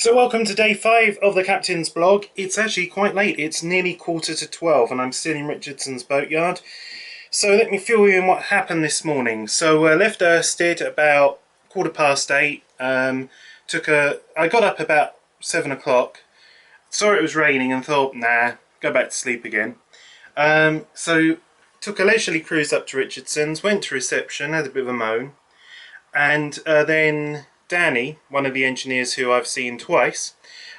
So welcome to day 5 of the Captain's blog. It's actually quite late, it's nearly 11:45 and I'm still in Richardson's boatyard. So let me fill you in what happened this morning. So left Ersted about 8:15. I got up about 7 o'clock, saw it was raining and thought, nah, go back to sleep again. So took a leisurely cruise up to Richardson's, went to reception, had a bit of a moan, and then Danny, one of the engineers who I've seen twice,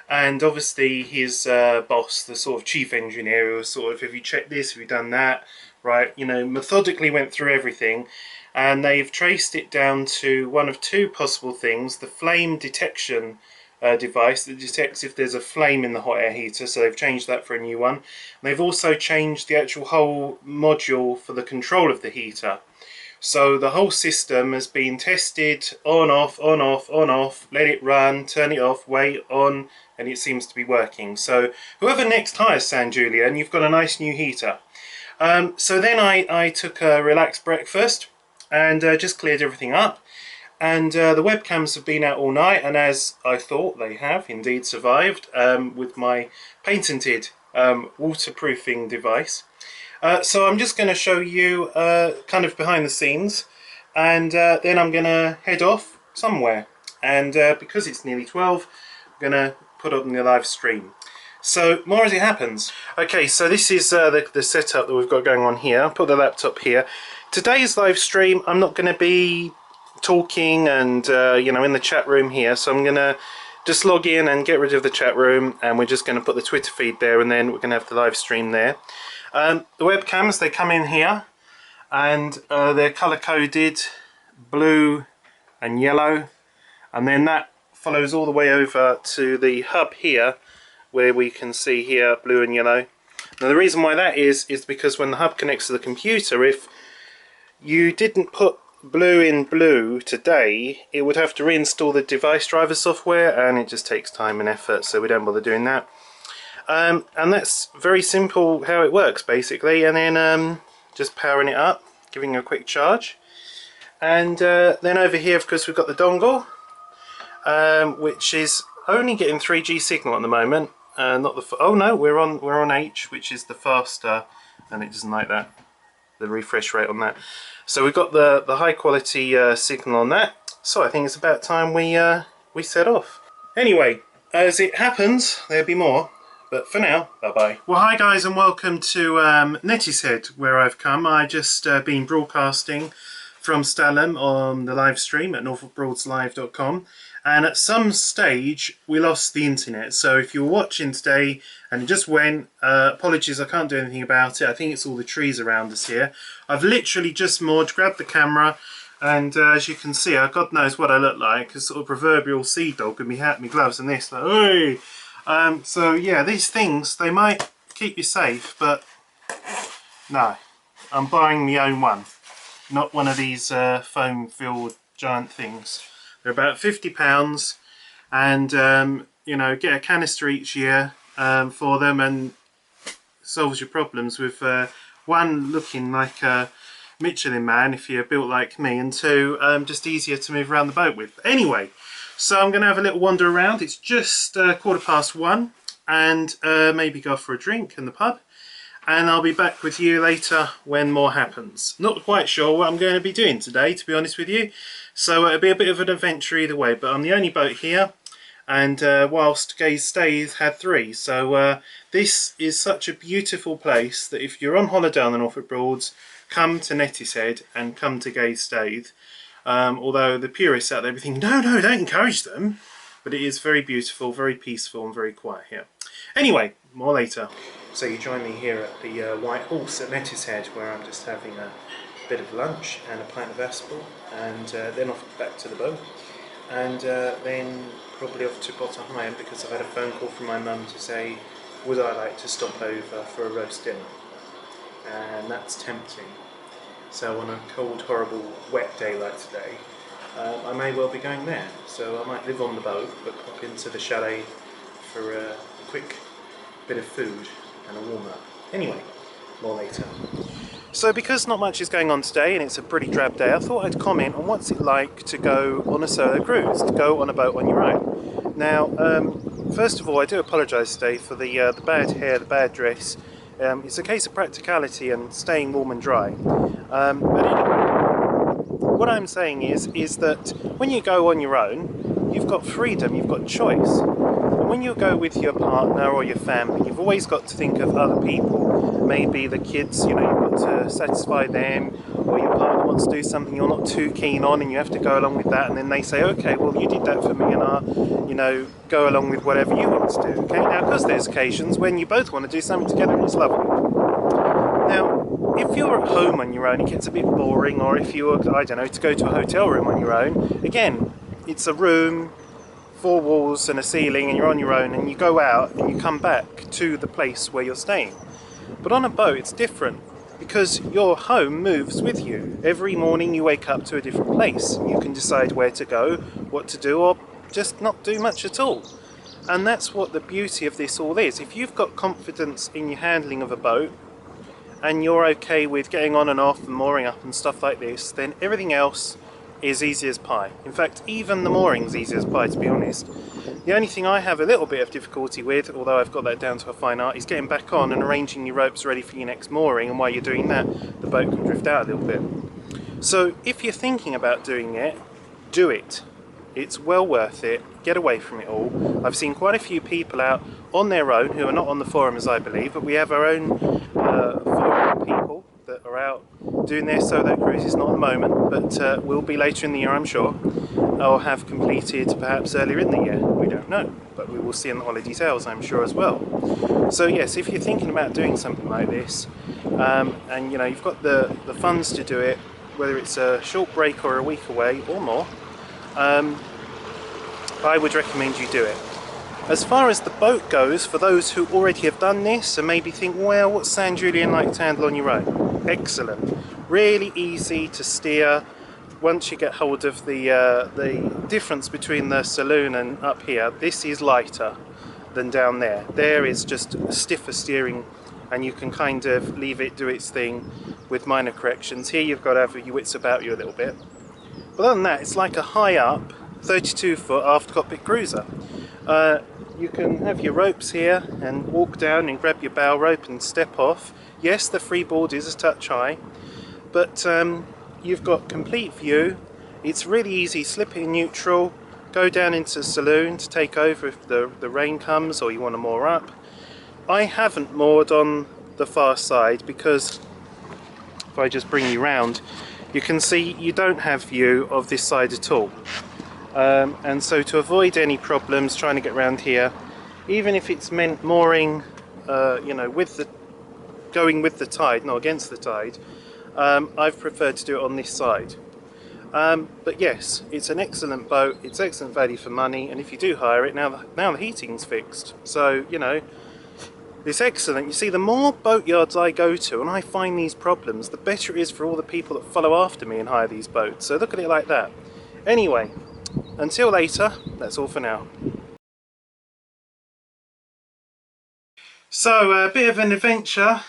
and obviously his boss, the sort of chief engineer, who was sort of, have you checked this, have you done that, right, you know, methodically went through everything, and they've traced it down to one of two possible things: the flame detection device that detects if there's a flame in the hot air heater, so they've changed that for a new one. And they've also changed the actual whole module for the control of the heater. So the whole system has been tested on, off, on, off, on, off, let it run, turn it off, wait, on, and it seems to be working. So whoever next hires San Julian, you've got a nice new heater. So then I took a relaxed breakfast and just cleared everything up. And the webcams have been out all night, and as I thought, they have indeed survived with my patented waterproofing device. So I'm just going to show you kind of behind the scenes, and then I'm going to head off somewhere, and because it's nearly 12, I'm going to put on the live stream. So more as it happens. Okay, so this is the setup that we've got going on here. I'll put the laptop here. Today's live stream, I'm not going to be talking and you know, in the chat room here, so I'm going to just log in and get rid of the chat room, and we're just going to put the Twitter feed there, and then we're going to have the live stream there. The webcams, they come in here, and they're colour coded blue and yellow, and then that follows all the way over to the hub here, where we can see here blue and yellow. Now the reason why that is because when the hub connects to the computer, if you didn't put blue in blue today, it would have to reinstall the device driver software, and it just takes time and effort, so we don't bother doing that. And that's very simple how it works basically, and then just powering it up, giving it a quick charge, and then over here of course we've got the dongle, which is only getting 3G signal at the moment. Not the oh no, we're on H, which is the faster, and it doesn't like that, the refresh rate on that. So we've got the high quality signal on that. So I think it's about time we set off. Anyway, as it happens, there'll be more. But for now, bye-bye. Well, hi guys, and welcome to Netishead, where I've come. I just been broadcasting from Stalham on the live stream at norfolkbroadslive.com, and at some stage we lost the internet. So if you were watching today and it just went, apologies, I can't do anything about it. I think it's all the trees around us here. I've literally just moored, grabbed the camera, and as you can see, God knows what I look like, a sort of proverbial sea dog with me hat, my gloves and this, like, hey! So yeah, these things, they might keep you safe, but no, I'm buying my own one, not one of these foam filled giant things. They're about £50, and you know, get a canister each year for them, and solves your problems with one, looking like a Michelin man if you're built like me, and two, just easier to move around the boat with. Anyway, so I'm going to have a little wander around. It's just 1:15, and maybe go for a drink in the pub, and I'll be back with you later when more happens. Not quite sure what I'm going to be doing today, to be honest with you, so it'll be a bit of an adventure either way, but I'm the only boat here, and whilst Gaze Staithe had 3, so this is such a beautiful place that if you're on holiday on the Norfolk Broads, come to Netishead and come to Gaze Staithe. Although the purists out there be thinking, no, don't encourage them, but it is very beautiful, very peaceful and very quiet here. Anyway, more later. So you join me here at the White Horse at Netishead, where I'm just having a bit of lunch and a pint of Aspel, and then off back to the boat, and then probably off to Heigham, because I've had a phone call from my mum to say would I like to stop over for a roast dinner, and that's tempting. So on a cold, horrible, wet day like today, I may well be going there. So I might live on the boat, but pop into the chalet for a quick bit of food and a warm-up. Anyway, more later. So because not much is going on today and it's a pretty drab day, I thought I'd comment on what's it like to go on a solo cruise, to go on a boat on your own. Now, first of all, I do apologise today for the bad hair, the bad dress. It's a case of practicality and staying warm and dry. But anyway, what I'm saying is that when you go on your own, you've got freedom, you've got choice. And when you go with your partner or your family, you've always got to think of other people. Maybe the kids, you know, you've got to satisfy them, or your partner wants to do something you're not too keen on and you have to go along with that, and then they say, okay, well, you did that for me and I'll, you know, go along with whatever you want to do. Okay, now, because there's occasions when you both want to do something together and it's lovely. Now, if you're at home on your own, it gets a bit boring, or if you're, I don't know, to go to a hotel room on your own, again, it's a room, 4 walls and a ceiling, and you're on your own, and you go out and you come back to the place where you're staying. But on a boat it's different, because your home moves with you. Every morning you wake up to a different place. You can decide where to go, what to do, or just not do much at all. And that's what the beauty of this all is. If you've got confidence in your handling of a boat, and you're okay with getting on and off and mooring up and stuff like this, then everything else is easy as pie. In fact, even the mooring's easy as pie, to be honest. The only thing I have a little bit of difficulty with, although I've got that down to a fine art, is getting back on and arranging your ropes ready for your next mooring, and while you're doing that, the boat can drift out a little bit. So if you're thinking about doing it, do it. It's well worth it. Get away from it all. I've seen quite a few people out on their own who are not on the forums, I believe, but we have our own forum people that are out doing their solo cruises, not at the moment, but will be later in the year, I'm sure, or have completed perhaps earlier in the year. We don't know, but we will see in the holiday tales, I'm sure, as well. So yes, if you're thinking about doing something like this, and you know you've got the funds to do it, whether it's a short break or a week away or more, I would recommend you do it. As far as the boat goes, for those who already have done this and maybe think, well, what's San Julian like to handle on your own? Excellent. Really easy to steer once you get hold of the difference between the saloon and up here. This is lighter than down there. There is just stiffer steering, and you can kind of leave it do its thing with minor corrections. Here you've got to have your wits about you a little bit. But other than that, it's like a high up 32 foot aft cockpit cruiser. You can have your ropes here and walk down and grab your bow rope and step off. Yes, the freeboard is a touch high, but you've got complete view. It's really easy. Slip it in neutral, go down into the saloon to take over if the rain comes or you want to moor up. I haven't moored on the far side because if I just bring you round, you can see you don't have view of this side at all. And so to avoid any problems trying to get around here, even if it's meant mooring, you know, going with the tide, not against the tide, I've preferred to do it on this side. But yes, it's an excellent boat, it's excellent value for money, and if you do hire it, now the heating's fixed, so you know, it's excellent. You see, the more boatyards I go to and I find these problems, the better it is for all the people that follow after me and hire these boats. So look at it like that. Anyway, until later, that's all for now. So, a bit of an adventure.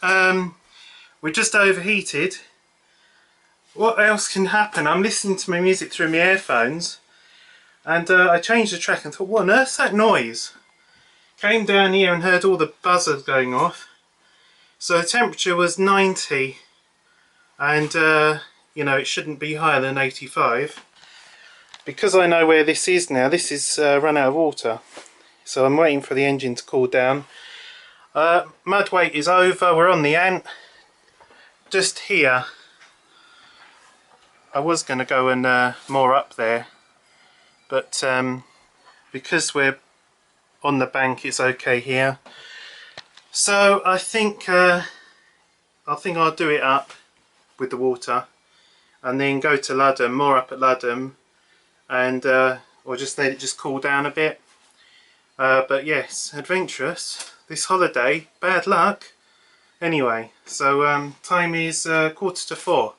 We're just overheated. What else can happen? I'm listening to my music through my earphones, and I changed the track and thought, what on earth's that noise? Came down here and heard all the buzzers going off. So the temperature was 90, and you know, it shouldn't be higher than 85. Because I know where this is now, this is run out of water, so I'm waiting for the engine to cool down. Mud wait is over, we're on the Ant. Just here, I was going to go and moor up there, but because we're on the bank, it's okay here. So I think I'll do it up with the water, and then go to Ludham, moor up at Ludham, and or just let it just cool down a bit. But yes, adventurous this holiday, bad luck. Anyway, so time is 3:45.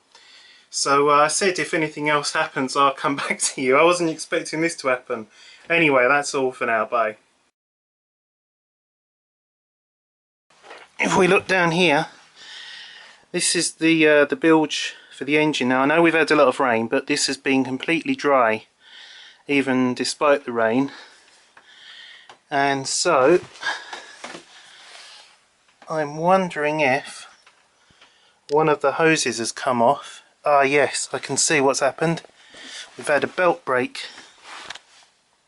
So I said if anything else happens I'll come back to you. I wasn't expecting this to happen. Anyway, that's all for now, bye. If we look down here, This is the bilge for the engine. Now I know we've had a lot of rain, but this has been completely dry, even despite the rain. And so I'm wondering if one of the hoses has come off. Ah yes, I can see what's happened. We've had a belt break.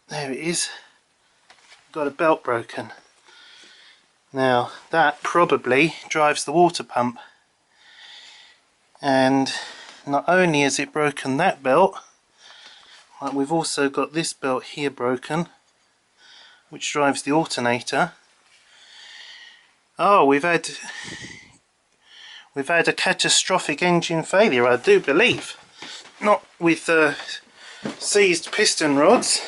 There it is. Got a belt broken. Now that probably drives the water pump. And not only has it broken that belt, but we've also got this belt here broken, which drives the alternator. Oh, we've had a catastrophic engine failure, I do believe. Not with seized piston rods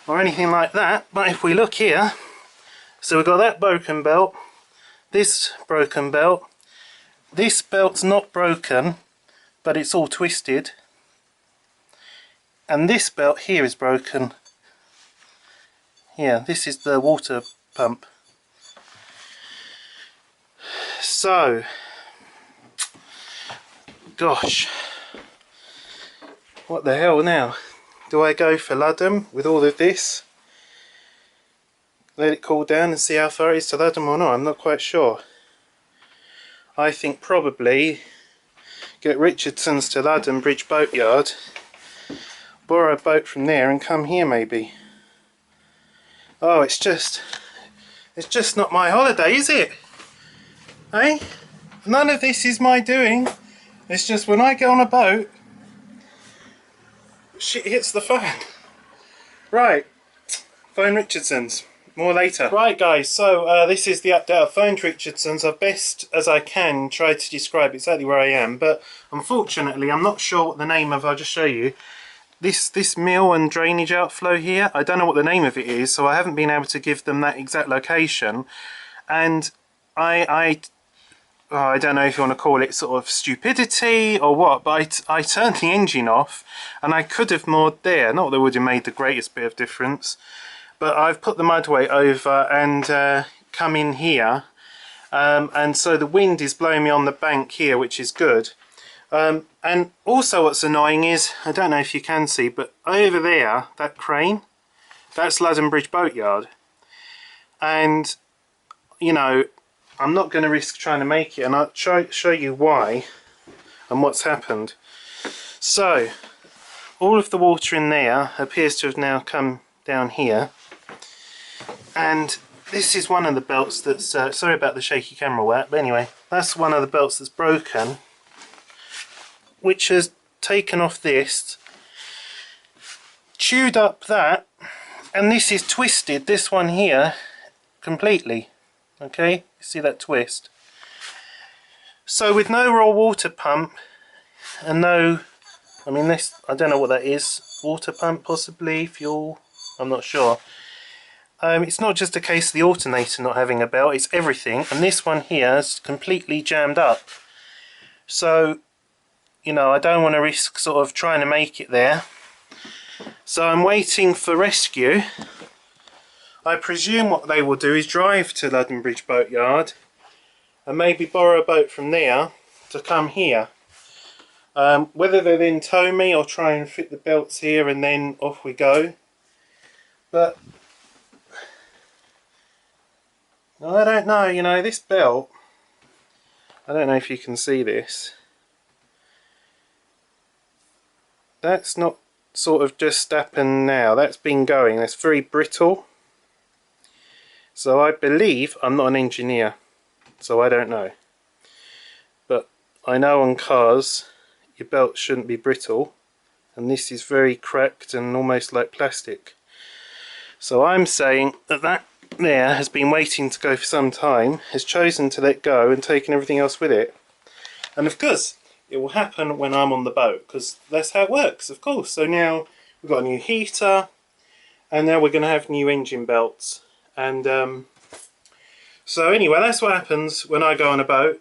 or anything like that, but if we look here, so we've got that broken belt, this broken belt, this belt's not broken, but it's all twisted, and this belt here is broken. Here, this is the water pump. So, gosh, what the hell now? Do I go for Ludham with all of this? Let it cool down and see how far it is to Ludham or not? I'm not quite sure. I think probably get Richardson's to Ludham Bridge Boatyard, borrow a boat from there and come here maybe. Oh, it's just not my holiday, is it? Eh? None of this is my doing. It's just when I get on a boat, shit hits the fan. Right, phone Richardson's. More later. Right guys, so this is the update. I've phoned Richardson's. I've best as I can tried to describe exactly where I am, but unfortunately I'm not sure what the name of, I'll just show you. This mill and drainage outflow here, I don't know what the name of it is, so I haven't been able to give them that exact location. And I don't know if you want to call it sort of stupidity or what, but I turned the engine off and I could have moored there. Not that it would have made the greatest bit of difference, but I've put the mudway over and come in here, and so the wind is blowing me on the bank here, which is good. And also what's annoying is, I don't know if you can see, but over there, that crane, that's Ludham Bridge Boatyard. And, you know, I'm not going to risk trying to make it, and I'll show you why and what's happened. So, all of the water in there appears to have now come down here. And this is one of the belts that's, sorry about the shaky camera work, but anyway, that's one of the belts that's broken, which has taken off this, chewed up that, and this is twisted, this one here, completely. Okay, you see that twist? So with no raw water pump, and no, I mean this, I don't know what that is, water pump possibly, fuel, I'm not sure. It's not just a case of the alternator not having a belt, it's everything, and this one here is completely jammed up. So, you know, I don't want to risk sort of trying to make it there. So I'm waiting for rescue. I presume what they will do is drive to Ludham Bridge Boatyard and maybe borrow a boat from there to come here. Whether they then tow me or try and fit the belts here and then off we go. But I don't know, you know, this belt, I don't know if you can see this. That's not sort of just happened now, that's been going, that's very brittle. So I believe, I'm not an engineer, so I don't know. But I know on cars, your belt shouldn't be brittle, and this is very cracked and almost like plastic. So I'm saying that that there has been waiting to go for some time, has chosen to let go and taken everything else with it. And of course, it will happen when I'm on the boat, because that's how it works, of course. So now we've got a new heater, and now we're going to have new engine belts. And so anyway, that's what happens when I go on a boat.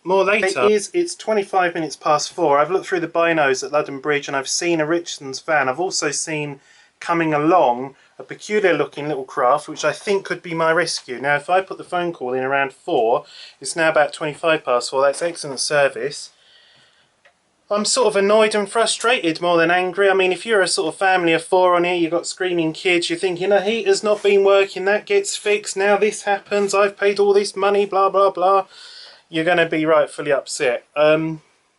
More later, it's 25 minutes past 4. I've looked through the binos at Ludham Bridge and I've seen a Richardson's van. I've also seen coming along a peculiar looking little craft which I think could be my rescue. Now if I put the phone call in around 4, it's now about 25 past 4, that's excellent service. I'm sort of annoyed and frustrated more than angry. I mean, if you're a sort of family of 4 on here, you've got screaming kids, you're thinking the heater's not been working, that gets fixed, now this happens, I've paid all this money, blah blah blah. You're going to be rightfully upset.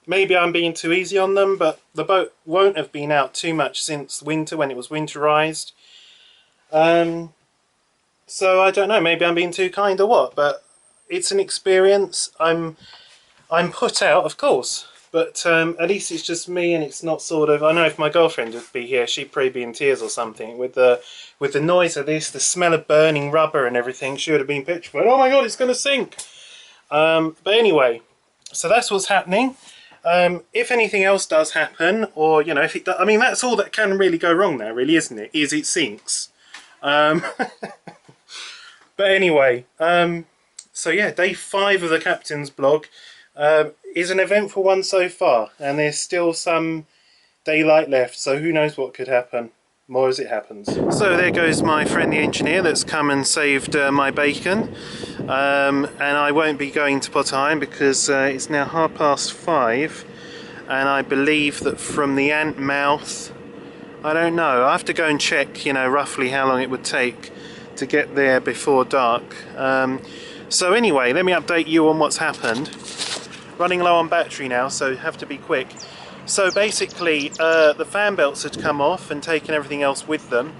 Maybe I'm being too easy on them, but the boat won't have been out too much since winter when it was winterized. So I don't know, maybe I'm being too kind or what, but it's an experience. I'm put out, of course, but at least it's just me, and it's not sort of, I know if my girlfriend would be here, she'd probably be in tears or something with the noise of this, the smell of burning rubber and everything. She would have been petrified. Oh my god, it's going to sink. But anyway, so that's what's happening. If anything else does happen, or you know, if it does, I mean, that's all that can really go wrong there, really, isn't it? Is it sinks. But anyway, so yeah, day 5 of the Captain's Blog is an eventful one so far, and there's still some daylight left, so who knows what could happen. More as it happens. So there goes my friend the engineer that's come and saved my bacon, and I won't be going to Pot Heigham because it's now 5:30, and I believe that from the ant mouth, I don't know, I have to go and check, you know, roughly how long it would take to get there before dark. So anyway, let me update you on what's happened. Running low on battery now, so have to be quick. So basically the fan belts had come off and taken everything else with them,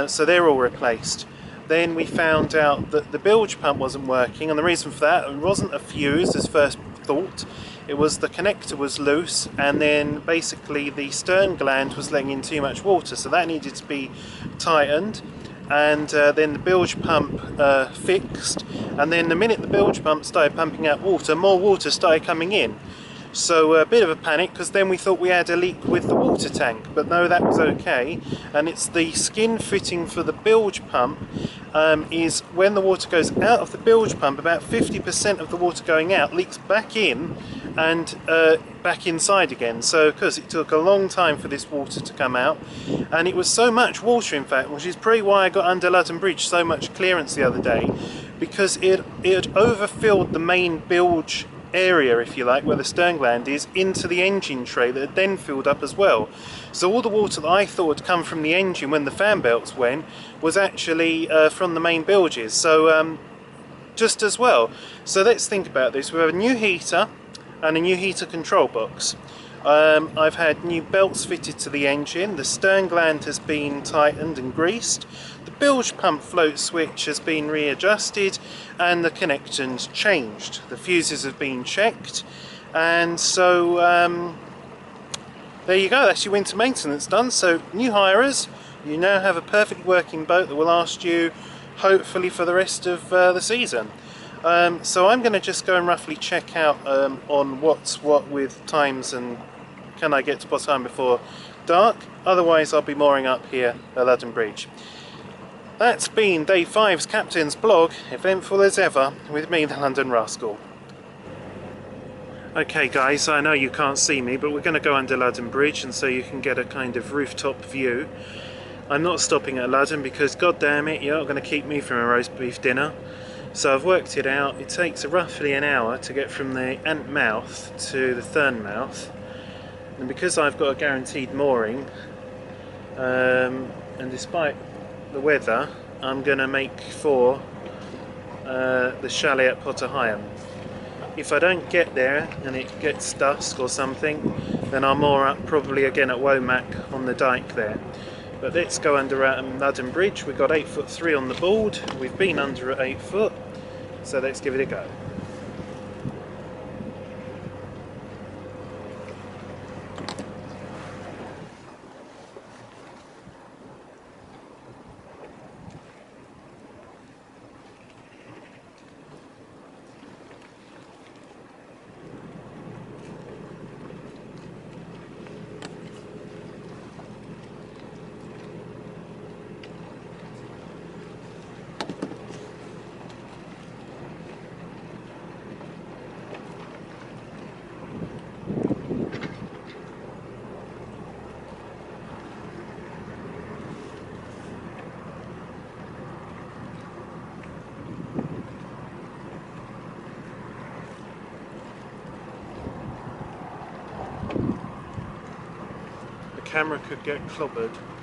so they're all replaced. Then we found out that the bilge pump wasn't working, and the reason for that, it wasn't a fuse as first thought, it was the connector was loose, and then basically the stern gland was letting in too much water, so that needed to be tightened. And then the bilge pump fixed, and then the minute the bilge pump started pumping out water, more water started coming in. So a bit of a panic, because then we thought we had a leak with the water tank, but no, that was okay. And it's the skin fitting for the bilge pump, is when the water goes out of the bilge pump, about 50% of the water going out leaks back in and back inside again. So because it took a long time for this water to come out, and it was so much water in fact, which is probably why I got under Ludden Bridge so much clearance the other day, because it had overfilled the main bilge area, if you like, where the stern gland is, into the engine tray that had then filled up as well. So all the water that I thought had come from the engine when the fan belts went was actually from the main bilges, so just as well. So let's think about this. We have a new heater and a new heater control box. I've had new belts fitted to the engine, the stern gland has been tightened and greased, the bilge pump float switch has been readjusted, and the connections changed. The fuses have been checked, and so there you go, that's your winter maintenance done. So new hirers, you now have a perfectly working boat that will last you hopefully for the rest of the season. So I'm going to just go and roughly check out on what's what with times and can I get to Pot Heigham before dark. Otherwise I'll be mooring up here at Ludden Bridge. That's been day 5's Captain's Blog, eventful as ever, with me, the London Rascal. Okay guys, I know you can't see me, but we're going to go under Ludden Bridge, and so you can get a kind of rooftop view. I'm not stopping at Ludden because, god damn it, you're not going to keep me from a roast beef dinner. So I've worked it out, it takes roughly an hour to get from the ant mouth to the Thurn mouth, and because I've got a guaranteed mooring, and despite the weather, I'm going to make for the chalet at Pot Heigham. If I don't get there and it gets dusk or something, then I'll moor up probably again at Womack on the dike there. But let's go under Ludden Bridge. We've got 8'3" on the board. We've been under at 8 foot, so let's give it a go. camera could get clobbered.